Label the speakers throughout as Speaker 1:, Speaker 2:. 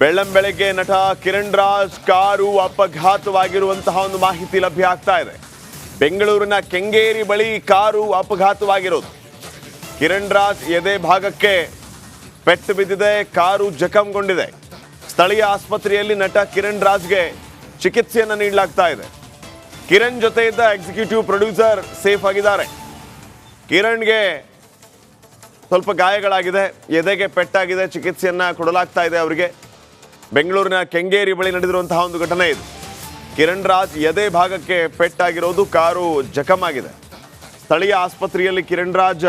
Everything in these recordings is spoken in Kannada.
Speaker 1: ಬೆಳ್ಳಂಬೆಳಗ್ಗೆ ನಟ ಕಿರಣ್ ರಾಜ್ ಕಾರು ಅಪಘಾತವಾಗಿರುವಂತಹ ಒಂದು ಮಾಹಿತಿ ಲಭ್ಯ ಆಗ್ತಾ ಇದೆ. ಬೆಂಗಳೂರಿನ ಕೆಂಗೇರಿ ಬಳಿ ಕಾರು ಅಪಘಾತವಾಗಿರೋದು. ಕಿರಣ್ ರಾಜ್ ಎದೆ ಭಾಗಕ್ಕೆ ಪೆಟ್ಟು ಬಿದ್ದಿದೆ, ಕಾರು ಜಖಂಗೊಂಡಿದೆ. ಸ್ಥಳೀಯ ಆಸ್ಪತ್ರೆಯಲ್ಲಿ ನಟ ಕಿರಣ್ ರಾಜ್ಗೆ ಚಿಕಿತ್ಸೆಯನ್ನು ನೀಡಲಾಗ್ತಾ ಇದೆ. ಕಿರಣ್ ಜೊತೆ ಇದ್ದ ಎಕ್ಸಿಕ್ಯೂಟಿವ್ ಪ್ರೊಡ್ಯೂಸರ್ ಸೇಫ್ ಆಗಿದ್ದಾರೆ. ಕಿರಣ್ಗೆ ಸ್ವಲ್ಪ ಗಾಯಗಳಾಗಿದೆ, ಎದೆಗೆ ಪೆಟ್ಟಾಗಿದೆ, ಚಿಕಿತ್ಸೆಯನ್ನ ಕೊಡಲಾಗ್ತಾ ಇದೆ ಅವರಿಗೆ. ಬೆಂಗಳೂರಿನ ಕೆಂಗೇರಿ ಬಳಿ ನಡೆದಿರುವಂತಹ ಒಂದು ಘಟನೆ ಇದು. ಕಿರಣ್ ರಾಜ್ ಎದೆ ಭಾಗಕ್ಕೆ ಪೆಟ್ಟಾಗಿರೋದು, ಕಾರು ಜಖಮ್ ಆಗಿದೆ. ಸ್ಥಳೀಯ ಆಸ್ಪತ್ರೆಯಲ್ಲಿ ಕಿರಣ್ ರಾಜ್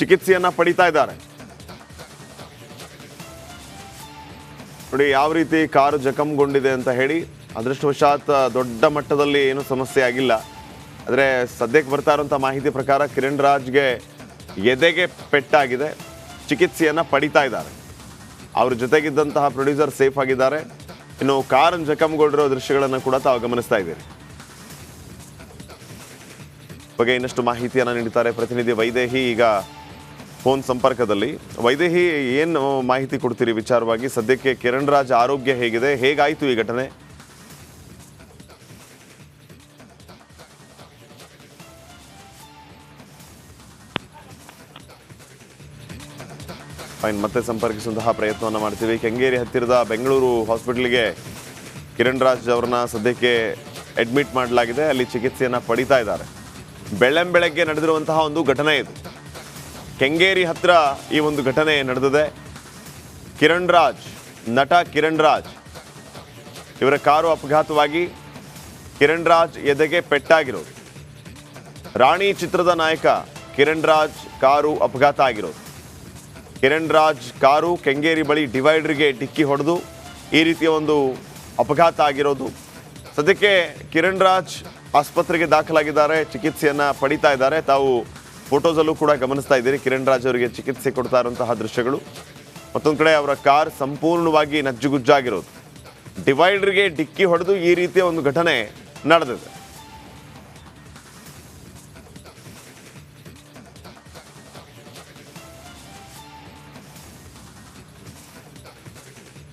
Speaker 1: ಚಿಕಿತ್ಸೆಯನ್ನ ಪಡಿತಾ ಇದ್ದಾರೆ. ನೋಡಿ ಯಾವ ರೀತಿ ಕಾರು ಜಖಮ್ಗೊಂಡಿದೆ ಅಂತ ಹೇಳಿ. ಅದೃಷ್ಟವಶಾತ್ ದೊಡ್ಡ ಮಟ್ಟದಲ್ಲಿ ಏನು ಸಮಸ್ಯೆ ಆಗಿಲ್ಲ. ಆದರೆ ಸದ್ಯಕ್ಕೆ ಬರ್ತಾ ಇರುವಂಥ ಮಾಹಿತಿ ಪ್ರಕಾರ ಕಿರಣ್ ರಾಜ್ಗೆ ಎದೆಗೆ ಪೆಟ್ಟಾಗಿದೆ, ಚಿಕಿತ್ಸೆಯನ್ನ ಪಡಿತಾ ಇದ್ದಾರೆ. ಅವ್ರ ಜೊತೆಗಿದ್ದಂತಹ ಪ್ರೊಡ್ಯೂಸರ್ ಸೇಫ್ ಆಗಿದ್ದಾರೆ. ಇನ್ನು ಕಾರನ್ನು ಜಖಮ್ಗೊಂಡಿರೋ ದೃಶ್ಯಗಳನ್ನು ಕೂಡ ತಾವು ಗಮನಿಸ್ತಾ ಇದ್ದೀರಿ. ಬಗ್ಗೆ ಇನ್ನಷ್ಟು ಮಾಹಿತಿಯನ್ನು ನೀಡುತ್ತಾರೆ ಪ್ರತಿನಿಧಿ ವೈದೇಹಿ. ಈಗ ಫೋನ್ ಸಂಪರ್ಕದಲ್ಲಿ. ವೈದೇಹಿ, ಏನು ಮಾಹಿತಿ ಕೊಡ್ತೀರಿ ವಿಚಾರವಾಗಿ? ಸದ್ಯಕ್ಕೆ ಕಿರಣ್ ರಾಜ್ ಆರೋಗ್ಯ ಹೇಗಿದೆ, ಹೇಗಾಯಿತು ಈ ಘಟನೆ? ಫೈನ್, ಮತ್ತೆ ಸಂಪರ್ಕಿಸುವಂತಹ ಪ್ರಯತ್ನವನ್ನು ಮಾಡ್ತೀವಿ. ಕೆಂಗೇರಿ ಹತ್ತಿರದ ಬೆಂಗಳೂರು ಹಾಸ್ಪಿಟಲ್ಗೆ ಕಿರಣ್ ರಾಜ್ ಅವರನ್ನ ಸದ್ಯಕ್ಕೆ ಅಡ್ಮಿಟ್ ಮಾಡಲಾಗಿದೆ. ಅಲ್ಲಿ ಚಿಕಿತ್ಸೆಯನ್ನು ಪಡಿತಾ ಇದ್ದಾರೆ. ಬೆಳ್ಳಂಬೆಳಗ್ಗೆ ನಡೆದಿರುವಂತಹ ಒಂದು ಘಟನೆ ಇದು. ಕೆಂಗೇರಿ ಹತ್ರ ಈ ಒಂದು ಘಟನೆ ನಡೆದಿದೆ. ಕಿರಣ್ ರಾಜ್, ನಟ ಕಿರಣ್ ರಾಜ್ ಇವರ ಕಾರು ಅಪಘಾತವಾಗಿ ಕಿರಣ್ ರಾಜ್ ಎದೆಗೆ ಪೆಟ್ಟಾಗಿರೋದು. ರಾಣಿ ಚಿತ್ರದ ನಾಯಕ ಕಿರಣ್ ರಾಜ್ ಕಾರು ಅಪಘಾತ ಆಗಿರೋದು. ಕಿರಣ್ ರಾಜ್ ಕಾರು ಕೆಂಗೇರಿ ಬಳಿ ಡಿವೈಡರ್ಗೆ ಡಿಕ್ಕಿ ಹೊಡೆದು ಈ ರೀತಿಯ ಒಂದು ಅಪಘಾತ ಆಗಿರೋದು. ಸದ್ಯಕ್ಕೆ ಕಿರಣ್ ರಾಜ್ ಆಸ್ಪತ್ರೆಗೆ ದಾಖಲಾಗಿದ್ದಾರೆ, ಚಿಕಿತ್ಸೆಯನ್ನ ಪಡಿತಾ ಇದ್ದಾರೆ. ತಾವು ಫೋಟೋಸಲ್ಲೂ ಕೂಡ ಗಮನಿಸ್ತಾ ಇದ್ದೀರಿ ಕಿರಣ್ ರಾಜ್ ಅವರಿಗೆ ಚಿಕಿತ್ಸೆ ಕೊಡ್ತಾ ಇರುವಂತಹ ದೃಶ್ಯಗಳು. ಮತ್ತೊಂದು ಕಡೆ ಅವರ ಕಾರ್ ಸಂಪೂರ್ಣವಾಗಿ ನಜ್ಜುಗುಜ್ಜಾಗಿರೋದು. ಡಿವೈಡರ್ಗೆ ಡಿಕ್ಕಿ ಹೊಡೆದು ಈ ರೀತಿಯ ಒಂದು ಘಟನೆ ನಡೆದಿದೆ.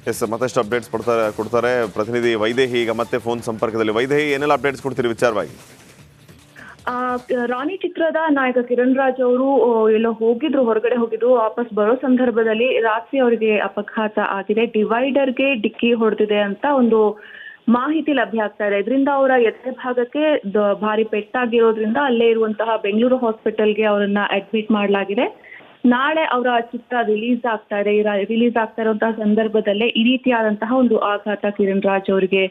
Speaker 1: ಎಸ್, ಮತ್ತಷ್ಟು ಅಪ್ಡೇಟ್ಸ್ ಕೊಡ್ತಾರೆ ಪ್ರತಿನಿಧಿ ವೈದೇಹಿ. ಈಗ ಮತ್ತೆ ಫೋನ್ ಸಂಪರ್ಕದಲ್ಲಿ. ವೈದೇಹಿ, ಏನೆಲ್ಲ ಅಪ್ಡೇಟ್ಸ್ ಕೊಡ್ತೀರಿ ವಿಚಾರವಾಗಿ?
Speaker 2: ರಾಣಿ ಚಿತ್ರದ ನಾಯಕ ಕಿರಣ್ ರಾಜ್ ಅವರು ಎಲ್ಲೋ ಹೋಗಿದ್ರು, ಹೊರಗಡೆ ಹೋಗಿದ್ರು. ವಾಪಸ್ ಬರೋ ಸಂದರ್ಭದಲ್ಲಿ ರಾತ್ರಿ ಅವರಿಗೆ ಅಪಘಾತ ಆಗಿದೆ. ಡಿವೈಡರ್ಗೆ ಡಿಕ್ಕಿ ಹೊಡೆದಿದೆ ಅಂತ ಒಂದು ಮಾಹಿತಿ ಲಭ್ಯ ಆಗ್ತಾ ಇದೆ. ಇದರಿಂದ ಅವರ ಎದೆ ಭಾಗಕ್ಕೆ ಭಾರಿ ಪೆಟ್ಟಾಗಿರೋದ್ರಿಂದ ಅಲ್ಲೇ ಇರುವಂತಹ ಬೆಂಗಳೂರು ಹಾಸ್ಪಿಟಲ್ಗೆ ಅವರನ್ನ ಅಡ್ಮಿಟ್ ಮಾಡಲಾಗಿದೆ. ನಾಳೆ ಅವರ ಚಿತ್ರ ರಿಲೀಸ್ ಆಗ್ತಾ ಇದೆ. ರಿಲೀಸ್ ಆಗ್ತಾ ಇರುವಂತಹ ಸಂದರ್ಭದಲ್ಲೇ ಈ ರೀತಿಯಾದಂತಹ ಒಂದು ಆಘಾತ ಕಿರಣ್ ರಾಜ್ ಅವರಿಗೆ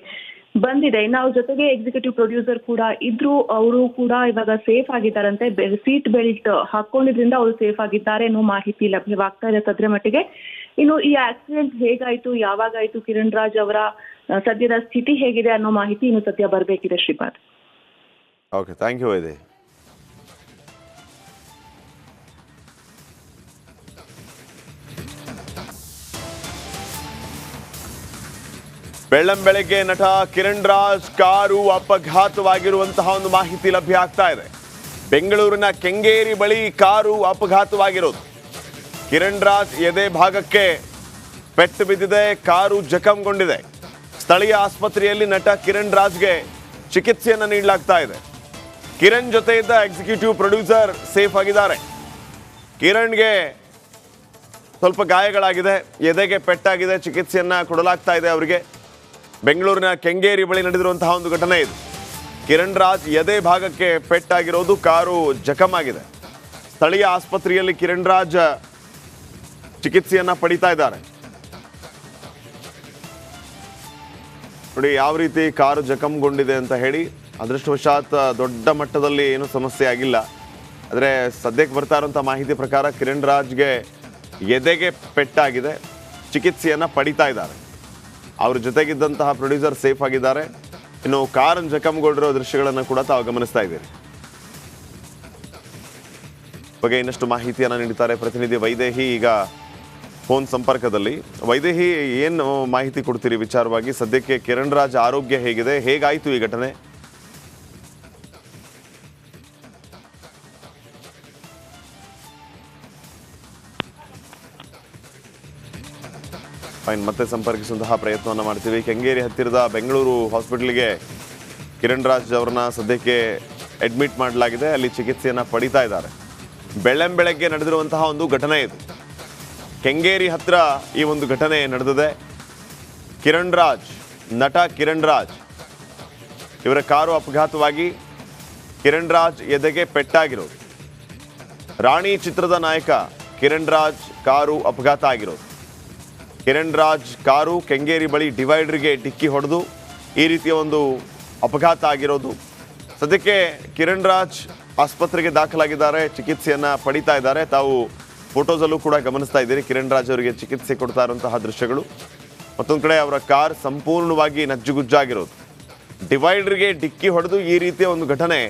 Speaker 2: ಬಂದಿದೆ. ಇನ್ನು ಅವ್ರ ಜೊತೆಗೆ ಎಕ್ಸಿಕ್ಯೂಟಿವ್ ಪ್ರೊಡ್ಯೂಸರ್ ಕೂಡ ಇದ್ರು. ಅವರು ಕೂಡ ಇವಾಗ ಸೇಫ್ ಆಗಿದ್ದಾರಂತೆ. ಸೀಟ್ ಬೆಲ್ಟ್ ಹಾಕೊಂಡಿದ್ರಿಂದ ಅವರು ಸೇಫ್ ಆಗಿದ್ದಾರೆ ಅನ್ನೋ ಮಾಹಿತಿ ಲಭ್ಯವಾಗ್ತಾ ಇದೆ ಸದ್ಯ ಮಟ್ಟಿಗೆ. ಇನ್ನು ಈ ಆಕ್ಸಿಡೆಂಟ್ ಹೇಗಾಯ್ತು, ಯಾವಾಗಾಯ್ತು, ಕಿರಣ್ ರಾಜ್ ಅವರ ಸದ್ಯದ ಸ್ಥಿತಿ ಹೇಗಿದೆ ಅನ್ನೋ ಮಾಹಿತಿ ಇನ್ನು ಸದ್ಯ ಬರಬೇಕಿದೆ. Shripad.
Speaker 1: Okay, thank you Vaidehi. ಬೆಳ್ಳಂಬೆಳಗ್ಗೆ ನಟ ಕಿರಣ್ ರಾಜ್ ಕಾರು ಅಪಘಾತವಾಗಿರುವಂತಹ ಒಂದು ಮಾಹಿತಿ ಲಭ್ಯ ಆಗ್ತಾ ಇದೆ. ಬೆಂಗಳೂರಿನ ಕೆಂಗೇರಿ ಬಳಿ ಕಾರು ಅಪಘಾತವಾಗಿರೋದು. ಕಿರಣ್ ರಾಜ್ ಎದೆ ಭಾಗಕ್ಕೆ ಪೆಟ್ಟು ಬಿದ್ದಿದೆ, ಕಾರು ಜಖಂಗೊಂಡಿದೆ. ಸ್ಥಳೀಯ ಆಸ್ಪತ್ರೆಯಲ್ಲಿ ನಟ ಕಿರಣ್ ರಾಜ್ಗೆ ಚಿಕಿತ್ಸೆಯನ್ನು ನೀಡಲಾಗ್ತಾ ಇದೆ. ಕಿರಣ್ ಜೊತೆ ಇದ್ದ ಎಕ್ಸಿಕ್ಯೂಟಿವ್ ಪ್ರೊಡ್ಯೂಸರ್ ಸೇಫ್ ಆಗಿದ್ದಾರೆ. ಕಿರಣ್ಗೆ ಸ್ವಲ್ಪ ಗಾಯಗಳಾಗಿದೆ, ಎದೆಗೆ ಪೆಟ್ಟಾಗಿದೆ, ಚಿಕಿತ್ಸೆಯನ್ನ ಕೊಡಲಾಗ್ತಾ ಇದೆ ಅವರಿಗೆ. ಬೆಂಗಳೂರಿನ ಕೆಂಗೇರಿ ಬಳಿ ನಡೆದಿರುವಂತಹ ಒಂದು ಘಟನೆ ಇದು. ಕಿರಣ್ ರಾಜ್ ಎದೆ ಭಾಗಕ್ಕೆ ಪೆಟ್ಟಾಗಿರೋದು, ಕಾರು ಜಖಮ್ ಆಗಿದೆ. ಸ್ಥಳೀಯ ಆಸ್ಪತ್ರೆಯಲ್ಲಿ ಕಿರಣ್ ರಾಜ್ ಚಿಕಿತ್ಸೆಯನ್ನ ಪಡಿತಾ ಇದ್ದಾರೆ. ನೋಡಿ ಯಾವ ರೀತಿ ಕಾರು ಜಖಮ್ಗೊಂಡಿದೆ ಅಂತ ಹೇಳಿ. ಅದೃಷ್ಟವಶಾತ್ ದೊಡ್ಡ ಮಟ್ಟದಲ್ಲಿ ಏನು ಸಮಸ್ಯೆ ಆಗಿಲ್ಲ. ಆದರೆ ಸದ್ಯಕ್ಕೆ ಬರ್ತಾ ಇರುವಂಥ ಮಾಹಿತಿ ಪ್ರಕಾರ ಕಿರಣ್ ರಾಜ್ಗೆ ಎದೆಗೆ ಪೆಟ್ಟಾಗಿದೆ, ಚಿಕಿತ್ಸೆಯನ್ನ ಪಡಿತಾ ಇದ್ದಾರೆ. ಅವ್ರ ಜೊತೆಗಿದ್ದಂತಹ ಪ್ರೊಡ್ಯೂಸರ್ ಸೇಫ್ ಆಗಿದ್ದಾರೆ. ಇನ್ನು ಕಾರನ್ನು ಜಖಮ್ಗೊಂಡಿರೋ ದೃಶ್ಯಗಳನ್ನು ಕೂಡ ತಾವು ಗಮನಿಸ್ತಾ ಇದ್ದೀರಿ. ಬಗ್ಗೆ ಇನ್ನಷ್ಟು ಮಾಹಿತಿಯನ್ನು ನೀಡುತ್ತಾರೆ ಪ್ರತಿನಿಧಿ ವೈದೇಹಿ. ಈಗ ಫೋನ್ ಸಂಪರ್ಕದಲ್ಲಿ. ವೈದೇಹಿ, ಏನು ಮಾಹಿತಿ ಕೊಡ್ತೀರಿ ವಿಚಾರವಾಗಿ? ಸದ್ಯಕ್ಕೆ ಕಿರಣ್ ರಾಜ್ ಆರೋಗ್ಯ ಹೇಗಿದೆ, ಹೇಗಾಯಿತು ಈ ಘಟನೆ? ಫೈನ್, ಮತ್ತೆ ಸಂಪರ್ಕಿಸುವಂತಹ ಪ್ರಯತ್ನವನ್ನು ಮಾಡ್ತೀವಿ. ಕೆಂಗೇರಿ ಹತ್ತಿರದ ಬೆಂಗಳೂರು ಹಾಸ್ಪಿಟಲ್ಗೆ ಕಿರಣ್ ರಾಜ್ ಅವರನ್ನ ಸದ್ಯಕ್ಕೆ ಅಡ್ಮಿಟ್ ಮಾಡಲಾಗಿದೆ. ಅಲ್ಲಿ ಚಿಕಿತ್ಸೆಯನ್ನು ಪಡಿತಾ ಇದ್ದಾರೆ. ಬೆಳಗ್ಗೆ ನಡೆದಿರುವಂತಹ ಒಂದು ಘಟನೆ ಇದು. ಕೆಂಗೇರಿ ಹತ್ತಿರ ಈ ಒಂದು ಘಟನೆ ನಡೆದಿದೆ. ಕಿರಣ್ ರಾಜ್, ನಟ ಕಿರಣ್ ರಾಜ್ ಇವರ ಕಾರು ಅಪಘಾತವಾಗಿ ಕಿರಣ್ ರಾಜ್ ಎದೆಗೆ ಪೆಟ್ಟಾಗಿರೋದು. ರಾಣಿ ಚಿತ್ರದ ನಾಯಕ ಕಿರಣ್ ರಾಜ್ ಕಾರು ಅಪಘಾತ ಆಗಿರೋದು. ಕಿರಣ್ ರಾಜ್ ಕಾರು ಕೆಂಗೇರಿ ಬಳಿ ಡಿವೈಡರ್ಗೆ ಡಿಕ್ಕಿ ಹೊಡೆದು ಈ ರೀತಿಯ ಒಂದು ಅಪಘಾತ ಆಗಿರೋದು. ಸದ್ಯಕ್ಕೆ ಕಿರಣ್ ರಾಜ್ ಆಸ್ಪತ್ರೆಗೆ ದಾಖಲಾಗಿದ್ದಾರೆ, ಚಿಕಿತ್ಸೆಯನ್ನು ಪಡಿತಾ ಇದ್ದಾರೆ. ತಾವು ಫೋಟೋಸಲ್ಲೂ ಕೂಡ ಗಮನಿಸ್ತಾ ಇದ್ದೀರಿ ಕಿರಣ್ ರಾಜ್ ಅವರಿಗೆ ಚಿಕಿತ್ಸೆ ಕೊಡ್ತಾ ಇರುವಂತಹ ದೃಶ್ಯಗಳು. ಮತ್ತೊಂದು ಕಡೆ ಅವರ ಕಾರ್ ಸಂಪೂರ್ಣವಾಗಿ ನಜ್ಜುಗುಜ್ಜಾಗಿರೋದು. ಡಿವೈಡರ್ಗೆ ಡಿಕ್ಕಿ ಹೊಡೆದು ಈ ರೀತಿಯ ಒಂದು ಘಟನೆ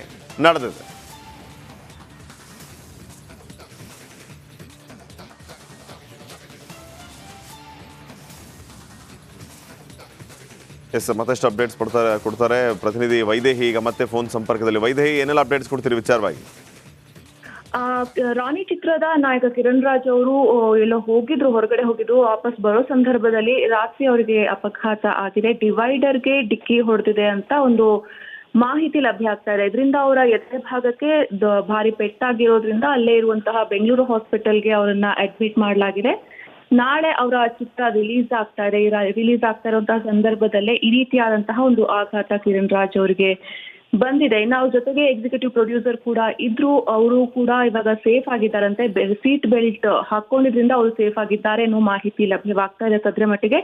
Speaker 1: ನಡೆದಿದೆ. ಎಸ್, ಮತ್ತಷ್ಟು ಅಪ್ಡೇಟ್ಸ್ ಕೊಡ್ತಾರೆ ಪ್ರತಿನಿಧಿ ವೈದೇಹಿ. ಈಗ ಮತ್ತೆ ಫೋನ್ ಸಂಪರ್ಕದಲ್ಲಿ. ವೈದೇಹಿ, ಏನೆಲ್ಲ ಅಪ್ಡೇಟ್ಸ್ ಕೊಡ್ತೀರಿ ವಿಚಾರವಾಗಿ?
Speaker 2: ರಾಣಿ ಚಿತ್ರದ ನಾಯಕ ಕಿರಣ್ ರಾಜ್ ಅವರು ಎಲ್ಲೋ ಹೊರಗಡೆ ಹೋಗಿದ್ರು. ವಾಪಸ್ ಬರೋ ಸಂದರ್ಭದಲ್ಲಿ ರಾತ್ರಿ ಅವರಿಗೆ ಅಪಘಾತ ಆಗಿದೆ. ಡಿವೈಡರ್ಗೆ ಡಿಕ್ಕಿ ಹೊಡೆದಿದೆ ಅಂತ ಒಂದು ಮಾಹಿತಿ ಲಭ್ಯ ಆಗ್ತಾ ಇದೆ. ಇದರಿಂದ ಅವರ ಎದೆ ಭಾಗಕ್ಕೆ ಭಾರಿ ಪೆಟ್ಟಾಗಿರೋದ್ರಿಂದ ಅಲ್ಲೇ ಇರುವಂತಹ ಬೆಂಗಳೂರು ಹಾಸ್ಪಿಟಲ್ಗೆ ಅವರನ್ನ ಅಡ್ಮಿಟ್ ಮಾಡಲಾಗಿದೆ. ನಾಳೆ ಅವರ ಚಿತ್ರ ರಿಲೀಸ್ ಆಗ್ತಾ ಇರುವಂತಹ ಸಂದರ್ಭದಲ್ಲೇ ಈ ರೀತಿಯಾದಂತಹ ಒಂದು ಆಘಾತ ಕಿರಣ್ ರಾಜ್ ಅವರಿಗೆ ಬಂದಿದೆ. ಇನ್ನು ಅವ್ರ ಜೊತೆಗೆ ಎಕ್ಸಿಕ್ಯೂಟಿವ್ ಪ್ರೊಡ್ಯೂಸರ್ ಕೂಡ ಇದ್ರು. ಅವರು ಕೂಡ ಇವಾಗ ಸೇಫ್ ಆಗಿದ್ದಾರಂತೆ. ಸೀಟ್ ಬೆಲ್ಟ್ ಹಾಕೊಂಡಿದ್ರಿಂದ ಅವರು ಸೇಫ್ ಆಗಿದ್ದಾರೆ ಅನ್ನೋ ಮಾಹಿತಿ ಲಭ್ಯವಾಗ್ತಾ ಇದೆ ಸದ್ಯ ಮಟ್ಟಿಗೆ.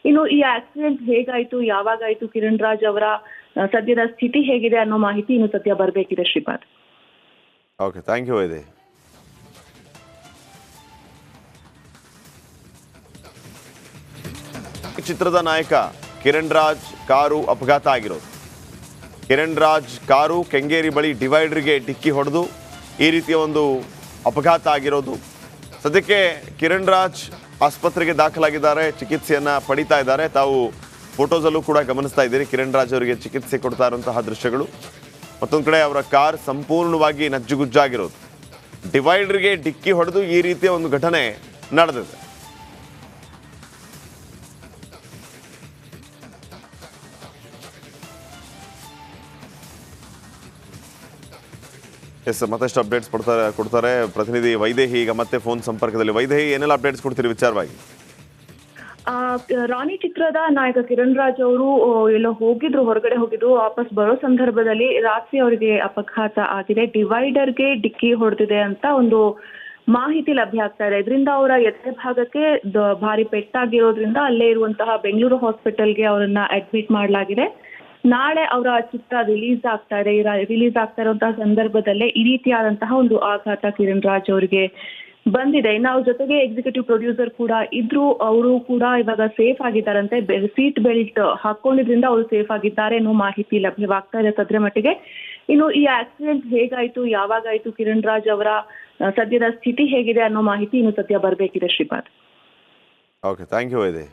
Speaker 2: ಇನ್ನು ಈ ಆಕ್ಸಿಡೆಂಟ್ ಹೇಗಾಯ್ತು, ಯಾವಾಗಾಯ್ತು, ಕಿರಣ್ ರಾಜ್ ಅವರ ಸದ್ಯದ ಸ್ಥಿತಿ ಹೇಗಿದೆ ಅನ್ನೋ ಮಾಹಿತಿ ಇನ್ನು ಸದ್ಯ ಬರಬೇಕಿದೆ. Shripad.
Speaker 1: Okay, thank you Vaidehi. ಚಿತ್ರದ ನಾಯಕ ಕಿರಣ್ ರಾಜ್ ಕಾರು ಅಪಘಾತ ಆಗಿರೋದು. ಕಿರಣ್ ರಾಜ್ ಕಾರು ಕೆಂಗೇರಿ ಬಳಿ ಡಿವೈಡರ್ಗೆ ಡಿಕ್ಕಿ ಹೊಡೆದು ಈ ರೀತಿಯ ಒಂದು ಅಪಘಾತ ಆಗಿರೋದು. ಸದ್ಯಕ್ಕೆ ಕಿರಣ್ ರಾಜ್ ಆಸ್ಪತ್ರೆಗೆ ದಾಖಲಾಗಿದ್ದಾರೆ, ಚಿಕಿತ್ಸೆಯನ್ನು ಪಡಿತಾ ಇದ್ದಾರೆ. ತಾವು ಫೋಟೋಸಲ್ಲೂ ಕೂಡ ಗಮನಿಸ್ತಾ ಇದ್ದೀರಿ ಕಿರಣ್ ರಾಜ್ ಅವರಿಗೆ ಚಿಕಿತ್ಸೆ ಕೊಡ್ತಾ ಇರುವಂತಹ ದೃಶ್ಯಗಳು. ಮತ್ತೊಂದು ಕಡೆ ಅವರ ಕಾರ್ ಸಂಪೂರ್ಣವಾಗಿ ನಜ್ಜುಗುಜ್ಜಾಗಿರೋದು. ಡಿವೈಡರ್ಗೆ ಡಿಕ್ಕಿ ಹೊಡೆದು ಈ ರೀತಿಯ ಒಂದು ಘಟನೆ ನಡೆದಿದೆ. ಎಸ್, ಮತ್ತಷ್ಟು ಅಪ್ಡೇಟ್ಸ್ ಕೊಡ್ತಾರೆ ಪ್ರತಿನಿಧಿ ವೈದೇಹಿ. ಈಗ ಮತ್ತೆ ಫೋನ್ ಸಂಪರ್ಕದಲ್ಲಿ. ವೈದೇಹಿ, ಏನೆಲ್ಲ ಅಪ್ಡೇಟ್ಸ್ ಕೊಡ್ತೀರಿ ವಿಚಾರವಾಗಿ?
Speaker 2: ರಾಣಿ ಚಿತ್ರದ ನಾಯಕ ಕಿರಣ್ ರಾಜ್ ಅವರು ಎಲ್ಲೋ ಹೊರಗಡೆ ಹೋಗಿದ್ರು. ವಾಪಸ್ ಬರೋ ಸಂದರ್ಭದಲ್ಲಿ ರಾತ್ರಿ ಅವರಿಗೆ ಅಪಘಾತ ಆಗಿದೆ. ಡಿವೈಡರ್ಗೆ ಡಿಕ್ಕಿ ಹೊಡೆದಿದೆ ಅಂತ ಒಂದು ಮಾಹಿತಿ ಲಭ್ಯ ಆಗ್ತಾ ಇದೆ. ಇದರಿಂದ ಅವರ ಎದೆ ಭಾಗಕ್ಕೆ ಭಾರಿ ಪೆಟ್ಟಾಗಿರೋದ್ರಿಂದ ಅಲ್ಲೇ ಇರುವಂತಹ ಬೆಂಗಳೂರು ಹಾಸ್ಪಿಟಲ್ಗೆ ಅವರನ್ನ ಅಡ್ಮಿಟ್ ಮಾಡಲಾಗಿದೆ. ನಾಳೆ ಅವರ ಚಿತ್ರ ರಿಲೀಸ್ ಆಗ್ತಾ ಇರುವಂತಹ ಸಂದರ್ಭದಲ್ಲೇ ಈ ರೀತಿಯಾದಂತಹ ಒಂದು ಆಘಾತ ಕಿರಣ್ ರಾಜ್ ಅವರಿಗೆ ಬಂದಿದೆ. ಇನ್ನು ಅವ್ರ ಜೊತೆಗೆ ಎಕ್ಸಿಕ್ಯೂಟಿವ್ ಪ್ರೊಡ್ಯೂಸರ್ ಕೂಡ ಇದ್ರು. ಅವರು ಕೂಡ ಇವಾಗ ಸೇಫ್ ಆಗಿದ್ದಾರಂತೆ. ಸೀಟ್ ಬೆಲ್ಟ್ ಹಾಕೊಂಡಿದ್ರಿಂದ ಅವರು ಸೇಫ್ ಆಗಿದ್ದಾರೆ ಅನ್ನೋ ಮಾಹಿತಿ ಲಭ್ಯವಾಗ್ತಾ ಇದೆ ಸದ್ಯ ಮಟ್ಟಿಗೆ. ಇನ್ನು ಈ ಆಕ್ಸಿಡೆಂಟ್ ಹೇಗಾಯ್ತು, ಯಾವಾಗಾಯ್ತು, ಕಿರಣ್ ರಾಜ್ ಅವರ ಸದ್ಯದ ಸ್ಥಿತಿ ಹೇಗಿದೆ ಅನ್ನೋ ಮಾಹಿತಿ ಇನ್ನು ಸದ್ಯ ಬರಬೇಕಿದೆ. Shripad.
Speaker 1: Okay, thank you Vaidehi.